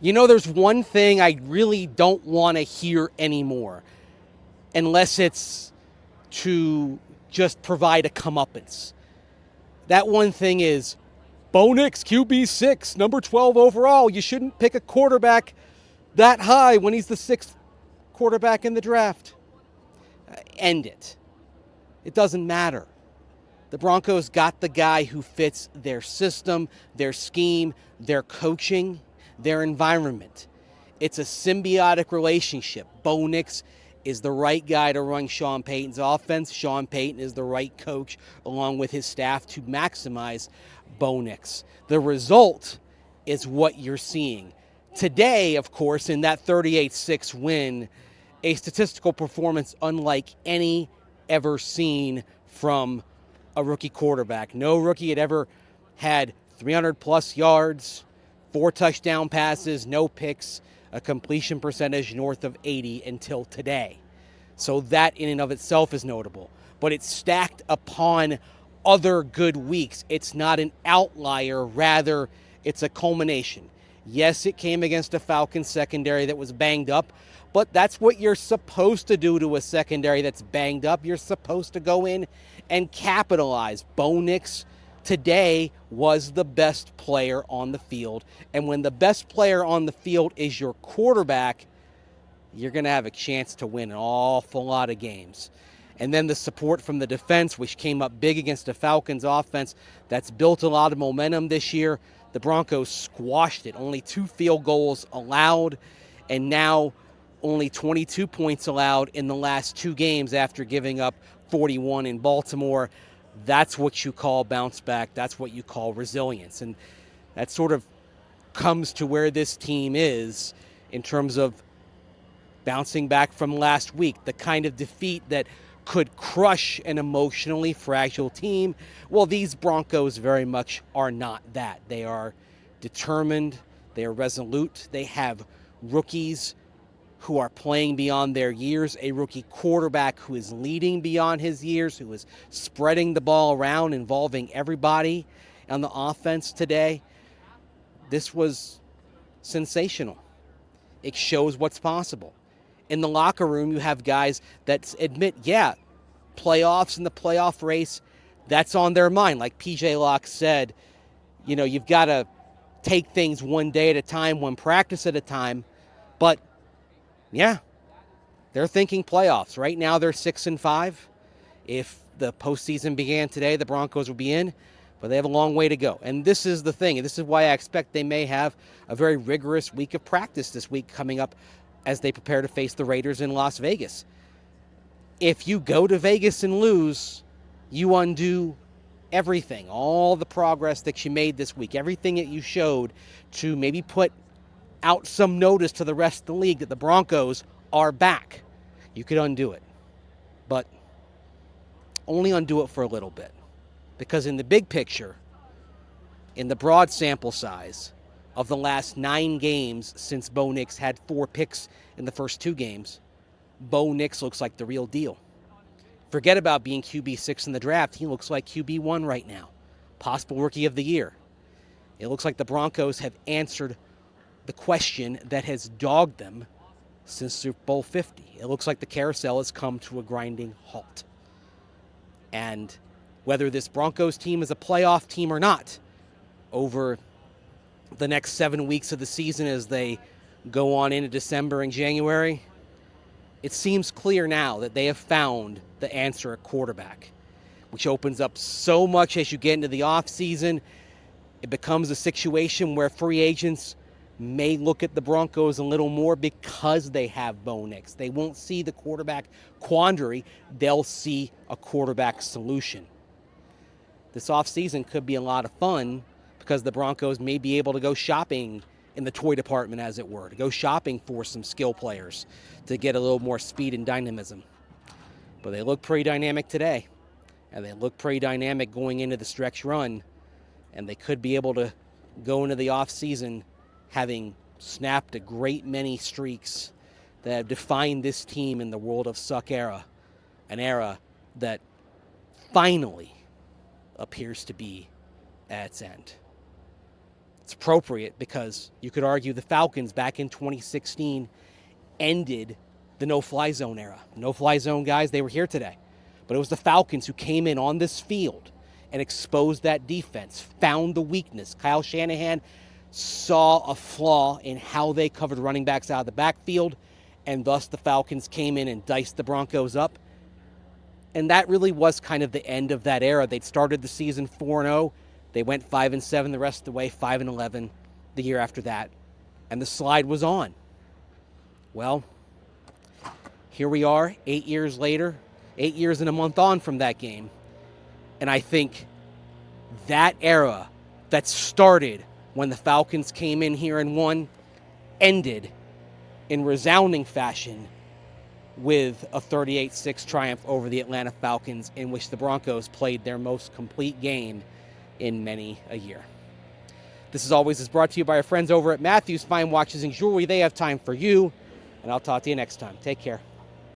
There's one thing I really don't want to hear anymore, unless it's to just provide a comeuppance. That one thing is, Bo Nix, QB6, number 12 overall. You shouldn't pick a quarterback that high when he's the 6th quarterback in the draft. End it. It doesn't matter. The Broncos got the guy who fits their system, their scheme, their coaching, their environment. It's a symbiotic relationship. Bo Nix is the right guy to run Sean Payton's offense. Sean Payton is the right coach, along with his staff, to maximize Bo Nix. The result is what you're seeing. Today, of course, in that 38-6 win, a statistical performance unlike any ever seen from a rookie quarterback. No rookie had ever had 300-plus yards, 4 touchdown passes, no picks, a completion percentage north of 80 until today. So that in and of itself is notable. But it's stacked upon other good weeks. It's not an outlier, rather it's a culmination. Yes, it came against a Falcons secondary that was banged up, but that's what you're supposed to do to a secondary that's banged up. You're supposed to go in and capitalize. Bo Nix today was the best player on the field. And when the best player on the field is your quarterback, you're going to have a chance to win an awful lot of games. And then the support from the defense, which came up big against the Falcons offense, that's built a lot of momentum this year. The Broncos squashed it. Only 2 field goals allowed, and now only 22 points allowed in the last 2 games after giving up 41 in Baltimore. That's what you call bounce back. That's what you call resilience. And that sort of comes to where this team is in terms of bouncing back from last week, the kind of defeat that could crush an emotionally fragile team. Well, these Broncos very much are not that. They are determined. They are resolute. They have rookies who are playing beyond their years, a rookie quarterback who is leading beyond his years, who is spreading the ball around, involving everybody on the offense today. This was sensational. It shows what's possible. In the locker room, you have guys that admit, yeah, playoffs and the playoff race, that's on their mind. Like PJ Locke said, you've got to take things one day at a time, one practice at a time. But, yeah, they're thinking playoffs. Right now, they're 6-5. If the postseason began today, the Broncos would be in. But they have a long way to go. And this is the thing. And this is why I expect they may have a very rigorous week of practice this week coming up as they prepare to face the Raiders in Las Vegas. If you go to Vegas and lose, you undo everything, all the progress that you made this week, everything that you showed to maybe put out some notice to the rest of the league that the Broncos are back. You could undo it. But only undo it for a little bit. Because in the big picture, in the broad sample size of the last 9 games since Bo Nix had 4 picks in the first 2 games, Bo Nix looks like the real deal. Forget about being QB6 in the draft. He looks like QB1 right now. Possible Rookie of the Year. It looks like the Broncos have answered the question that has dogged them since Super Bowl 50. It looks like the carousel has come to a grinding halt. And whether this Broncos team is a playoff team or not, over the next 7 weeks of the season as they go on into December and January, it seems clear now that they have found the answer at quarterback, which opens up so much as you get into the offseason. It becomes a situation where free agents may look at the Broncos a little more because they have Bo Nix. They won't see the quarterback quandary. They'll see a quarterback solution. This offseason could be a lot of fun because the Broncos may be able to go shopping in the toy department, as it were, to go shopping for some skill players to get a little more speed and dynamism. But they look pretty dynamic today, and they look pretty dynamic going into the stretch run, and they could be able to go into the offseason having snapped a great many streaks that have defined this team in the World of Suck era, an era that finally appears to be at its end. It's appropriate because you could argue the Falcons back in 2016 ended the no-fly zone era. No-fly zone guys, they were here today. But it was the Falcons who came in on this field and exposed that defense, found the weakness. Kyle Shanahan saw a flaw in how they covered running backs out of the backfield, and thus the Falcons came in and diced the Broncos up. And that really was kind of the end of that era. They'd started the season 4-0. They went 5-7 the rest of the way, 5-11 the year after that. And the slide was on. Well, here we are 8 years later, 8 years and a month on from that game. And I think that era that started when the Falcons came in here and won ended in resounding fashion with a 38-6 triumph over the Atlanta Falcons, in which the Broncos played their most complete game in many a year. This, as always, is brought to you by our friends over at Matthews Fine Watches and Jewelry. They have time for you, and I'll talk to you next time. Take care.